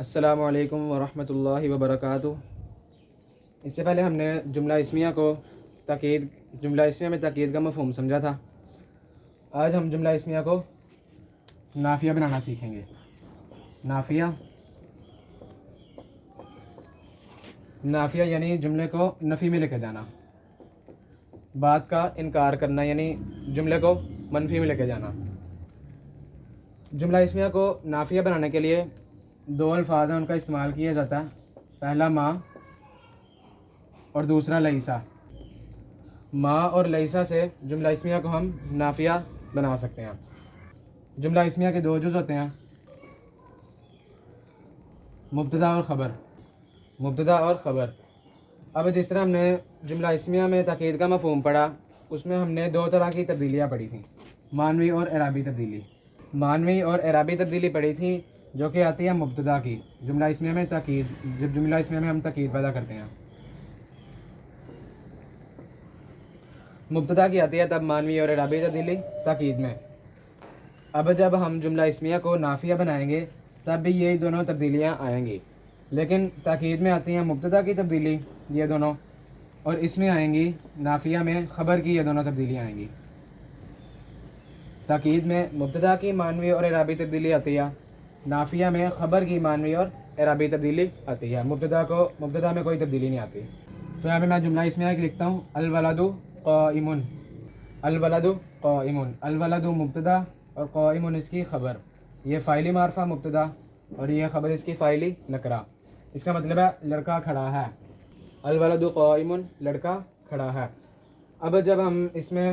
السلام علیکم ورحمۃ اللہ وبرکاتہ۔ اس سے پہلے ہم نے جملہ اسمیہ میں تاکید کا مفہوم سمجھا تھا۔ آج ہم جملہ اسمیہ کو نافیہ بنانا سیکھیں گے۔ نافیہ یعنی جملے کو نفی میں لے کے جانا، بات کا انکار کرنا، یعنی جملے کو منفی میں لے کے جانا۔ جملہ اسمیہ کو نافیہ بنانے کے لیے دو الفاظ ہیں، ان کا استعمال کیا جاتا ہے، پہلا ما اور دوسرا لیسا۔ ما اور لیسا سے جملہ اسمیہ کو ہم نافیہ بنا سکتے ہیں۔ جملہ اسمیہ کے دو جز ہوتے ہیں، مبتدا اور خبر۔ اب جس طرح ہم نے جملہ اسمیہ میں تاکید کا مفہوم پڑھا، اس میں ہم نے دو طرح کی تبدیلیاں پڑھی تھیں، معنوی اور اعرابی تبدیلی۔ معنوی اور اعرابی تبدیلی پڑھی تھی جو کہ آتی ہے مبتدا کی جملہ اسمیہ میں تاکید، جب جملہ اسمیہ میں ہم تاکید پیدا کرتے ہیں، مبتدا کی آتی ہے تب معنوی اور اعرابی تبدیلی تاکید میں۔ اب جب ہم جملہ اسمیہ کو نافیہ بنائیں گے تب بھی یہی دونوں تبدیلیاں آئیں گی، لیکن تاکید میں آتی ہیں مبتدا کی تبدیلی یہ دونوں، اور اس میں آئیں گی نافیہ میں خبر کی یہ دونوں تبدیلیاں آئیں گی۔ تاکید میں مبتدا کی معنوی اور اعرابی تبدیلی آتی ہے، نافیہ میں خبر کی معنوی اور اعرابی تبدیلی آتی ہے، مبتدا میں کوئی تبدیلی نہیں آتی۔ تو یہاں پہ میں جملہ اسمیہ کی لکھتا ہوں، الولد قائم۔ الولد قائم، الولد مبتدا اور قائم اس کی خبر، یہ فاعلی معرفہ مبتدا اور یہ خبر اس کی فاعلی نکرہ۔ اس کا مطلب ہے لڑکا کھڑا ہے، الولد قائم، لڑکا کھڑا ہے۔ اب جب ہم اس میں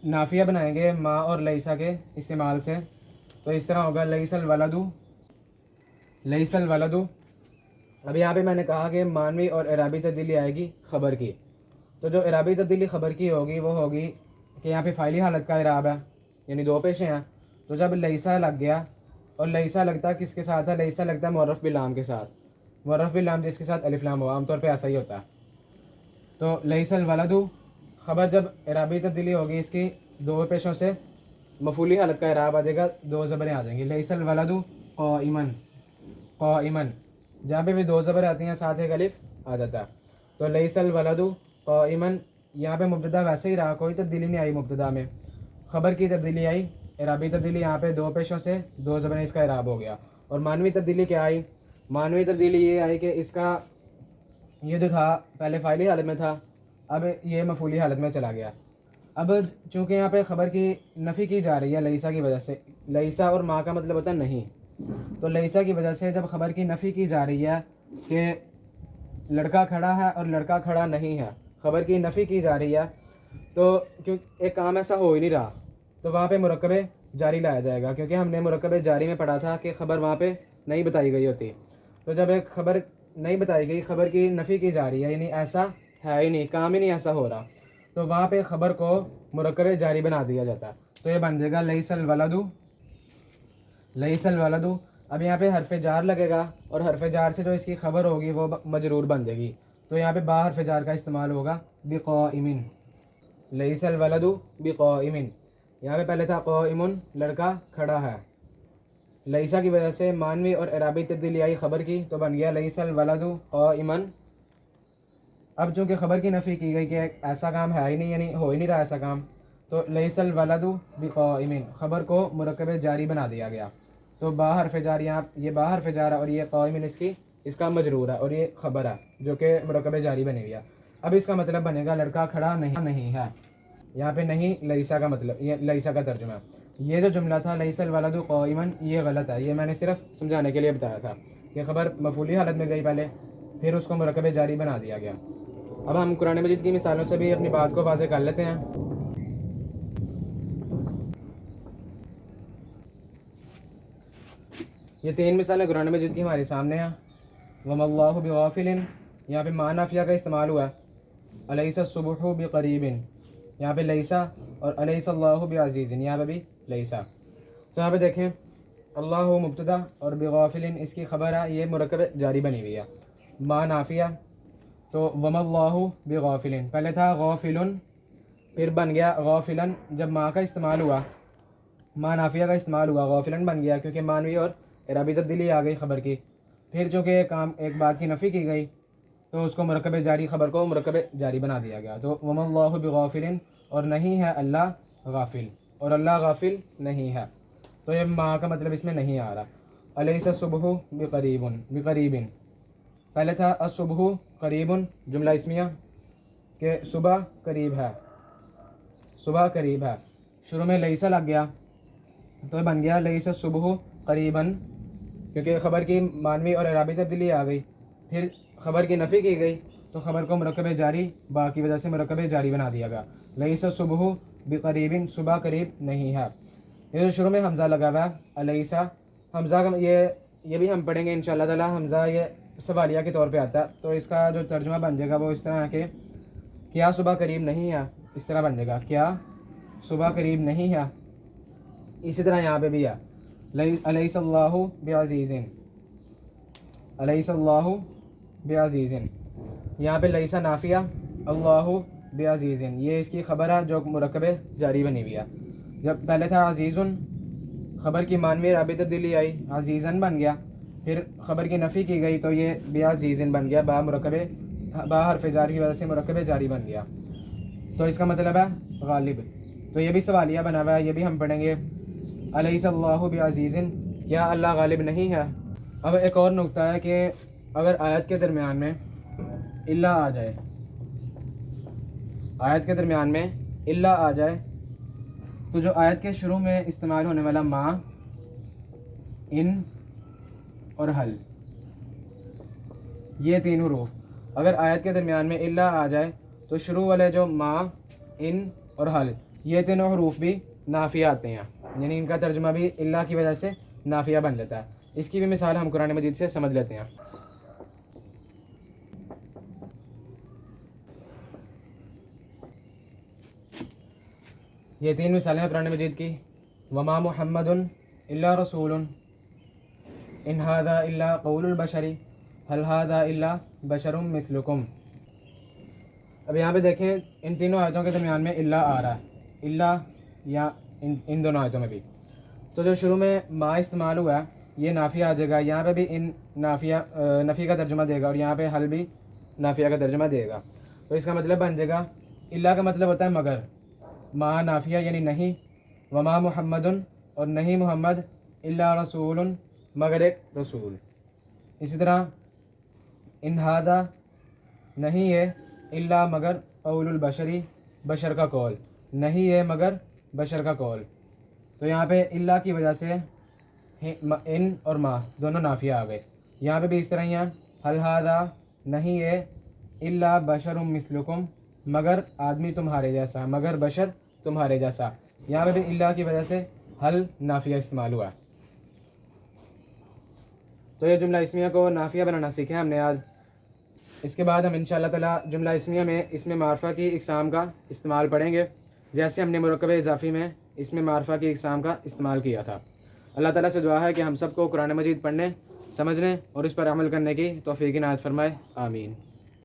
نافیہ بنائیں گے ما اور لیسا کے استعمال سے، تو اس طرح ہوگا لیس الولد، لیس الولد۔ اب یہاں پہ میں نے کہا کہ معنوی اور اعرابی تبدیلی آئے گی خبر کی، تو جو اعرابی تبدیلی خبر کی ہوگی وہ ہوگی کہ یہاں پہ فاعلی حالت کا اعراب ہے، یعنی دو پیشے ہیں، تو جب لیسا لگ گیا، اور لیسا لگتا کس کے ساتھ ہے؟ لیسا لگتا ہے معرف باللام کے ساتھ، معرف باللام جس کے ساتھ الف لام ہو، عام طور پہ ایسا ہی ہوتا ہے۔ تو لیس الولد خبر، جب اعرابی تبدیلی ہوگی اس کی دو پیشوں سے مفعولی حالت کا اعراب آ جائے گا، دو زبریں آ جائیں گی، لیس الولد قائما، قائما، جہاں پہ بھی دو زبر آتی ہیں ساتھ ایک الف آ جاتا ہے، تو لیس الولد قائما۔ یہاں پہ مبتدا ویسے ہی رہا، کوئی تبدیلی نہیں آئی مبتدا میں، خبر کی تبدیلی آئی، اعرابی تبدیلی یہاں پہ دو پیشوں سے دو زبریں اس کا اعراب ہو گیا۔ اور معنوی تبدیلی کیا آئی؟ معنوی تبدیلی یہ آئی کہ اس کا یہ جو تھا پہلے فاعلی حالت میں تھا، اب یہ مفعولی حالت میں چلا گیا۔ اب چونکہ یہاں پہ خبر کی نفی کی جا رہی ہے لیسا کی وجہ سے، لیسا اور ما کا مطلب ہوتا ہے نہیں، تو لیسا کی وجہ سے جب خبر کی نفی کی جا رہی ہے کہ لڑکا کھڑا ہے اور لڑکا کھڑا نہیں ہے، خبر کی نفی کی جا رہی ہے، تو ایک کام ایسا ہو ہی نہیں رہا، تو وہاں پہ مرکب جاری لایا جائے گا، کیونکہ ہم نے مرکب جاری میں پڑھا تھا کہ خبر وہاں پہ نہیں بتائی گئی ہوتی۔ تو جب ایک خبر نہیں بتائی گئی، خبر کی نفی کی جا رہی ہے، یعنی ایسا ہے ہی نہیں، کام ہی نہیں ایسا ہو رہا، تو وہاں پہ خبر کو مرکب جاری بنا دیا جاتا ہے، تو یہ بن جائے گا لیس الولد، لیس الولد۔ اب یہاں پہ حرف جار لگے گا، اور حرف جار سے جو اس کی خبر ہوگی وہ مجرور بن جائے گی، تو یہاں پہ با حرف جار کا استعمال ہوگا، بقائم، لیس الولد بقائم۔ یہاں پہ پہلے تھا قائم، لڑکا کھڑا ہے، لیسا کی وجہ سے معنوی اور اعرابی تبدیلی آئی خبر کی، تو بن گیا لیس الولد قائما۔ اب چونکہ خبر کی نفی کی گئی کہ ایسا کام ہے ہی نہیں، یعنی ہو ہی نہیں رہا ایسا کام، تو لیس الولد بقائم، خبر کو مرکب جاری بنا دیا گیا، تو با حرف جار، یہاں یہ با حرف جار ہے اور یہ قائم اس کا مجرور ہے، اور یہ خبر ہے جو کہ مرکب جاری بنے گیا۔ اب اس کا مطلب بنے گا لڑکا کھڑا نہیں ہے، یہاں پہ نہیں لیسا کا مطلب، یہ لیسا کا ترجمہ۔ یہ جو جملہ تھا لیس الولد قائما، یہ غلط ہے، یہ میں نے صرف سمجھانے کے لیے بتایا تھا کہ خبر مفعولی حالت میں گئی پہلے، پھر اس کو مرکب جاری بنا دیا گیا۔ اب ہم قرآن مجید کی مثالوں سے بھی اپنی بات کو واضح کر لیتے ہیں۔ یہ تین مثالیں قرآن مجید کی ہمارے سامنے ہیں۔ وما اللہ بغافل، یہاں پہ ما نافیہ کا استعمال ہوا ہے، الیس الصبح بقریب، یہاں پہ لیسا، اور الیس اللہ بعزیز، یہاں پہ بھی لیسا۔ تو یہاں پہ دیکھیں، اللہ مبتدا اور بغافل اس کی خبر ہے، یہ مرکب جاری بنی ہوئی ہے، ما نافیہ، تو وما اللہ بغافل، پہلے تھا غافل، پھر بن گیا غافلا، جب ما کا استعمال ہوا، ما نافیہ کا استعمال ہوا، غافلا بن گیا، کیونکہ معنوی اور اعرابی تبدیلی آ گئی خبر کی، پھر چونکہ ایک بات کی نفی کی گئی تو اس کو مرکب جاری خبر کو مرکب جاری بنا دیا گیا. تو وما اللہ بغافل، اور نہیں ہے اللہ غافل، اور اللہ غافل نہیں ہے. تو یہ ماں کا مطلب اس میں نہیں آ رہا. الیس الصبح بقریب، پہلے تھا الصبح قریب جملہ اسمیہ کہ صبح قریب ہے، صبح قریب ہے. شروع میں لیسا لگ گیا تو بن گیا لیس الصبح قریباً، کیونکہ خبر کی معنوی اور اعرابی تبدیلی آ گئی. پھر خبر کی نفی کی گئی تو خبر کو مرکب جاری با کی وجہ سے مرکب جاری بنا دیا گیا. لیس الصبح بقریب، صبح قریب نہیں ہے. یہ جو شروع میں حمزہ لگا ہوا ہے الیسا، حمزہ کا یہ بھی ہم پڑھیں گے انشاءاللہ تعالی. حمزہ یہ سوالیہ کے طور پہ آتا ہے، تو اس کا جو ترجمہ بن جائے گا وہ اس طرح ہے کہ کیا صبح قریب نہیں ہے، اس طرح بن جائے گا کیا صبح قریب نہیں ہے. اسی طرح یہاں پہ بھی ہے الیس اللہ بعزیز، الیس اللہ بعزیز. یہاں پہ لیسا نافیہ، اللہ بعزیز یہ اس کی خبر ہے جو مرکب جاری بنی ہوئی ہے. جب پہلے تھا عزیز، خبر کی معنوی رابع تبدیلی آئی عزیزن بن گیا. پھر خبر کی نفی کی گئی تو یہ بعزیزن بن گیا، با حرف جاری کی وجہ سے مرکب جاری بن گیا. تو اس کا مطلب ہے غالب. تو یہ بھی سوالیہ بنا ہوا ہے، یہ بھی ہم پڑھیں گے الیس اللہ بعزیز، کیا اللہ غالب نہیں ہے. اب ایک اور نقطہ ہے کہ اگر آیت کے درمیان میں الا آ جائے، آیت کے درمیان میں الا آ جائے تو جو آیت کے شروع میں استعمال ہونے والا ما، ان اور حل، یہ تین حروف اگر آیت کے درمیان میں الا آ جائے تو شروع والے جو ما، ان اور حل، یہ تینوں حروف بھی نافیہ آتے ہیں، یعنی ان کا ترجمہ بھی الا کی وجہ سے نافیہ بن لیتا ہے. اس کی بھی مثال ہم قرآن مجید سے سمجھ لیتے ہیں. یہ تین مثالیں ہیں قرآن مجید کی. وما محمد الا رسول ان هذا الا قول البشر هل هذا الا بشر مثلکم. اب یہاں پہ دیکھیں ان تینوں آیتوں کے درمیان میں الا آ رہا ہے، الا یا ان دونوں آیتوں میں بھی. تو جو شروع میں ما استعمال ہوا ہے یہ نافیہ آ جائے گا، یہاں پہ بھی ان نفی کا ترجمہ دے گا، اور یہاں پہ حل بھی نافیہ کا ترجمہ دے گا. تو اس کا مطلب بن جائے گا الا کا مطلب ہوتا ہے مگر، ما نافیہ یعنی نہیں، وما محمد اور نہیں محمد، الا رسول مگر ایک رسول. اسی طرح ان ھذا نہیں ہے، الا مگر قول البشری بشر کا قول، نہیں ہے مگر بشر کا قول. تو یہاں پہ الا کی وجہ سے ان اور ما دونوں نافیہ آ گئے. یہاں پہ بھی اس طرح ہی ہے، هل ھذا نہیں ہے، الا بشر مثلکم مگر آدمی تمہارے جیسا، مگر بشر تمہارے جیسا. یہاں پہ بھی الا کی وجہ سے حل نافیہ استعمال ہوا. تو یہ جملہ اسمیہ کو نافیہ بنانا سیکھے ہم نے آج. اس کے بعد ہم انشاءاللہ تعالی جملہ اسمیہ میں اس میں معرفہ کی اقسام کا استعمال پڑھیں گے، جیسے ہم نے مرکب اضافی میں اس میں معرفہ کی اقسام کا استعمال کیا تھا. اللہ تعالیٰ سے دعا ہے کہ ہم سب کو قرآن مجید پڑھنے، سمجھنے اور اس پر عمل کرنے کی توفیق عنایت فرمائے. آمین.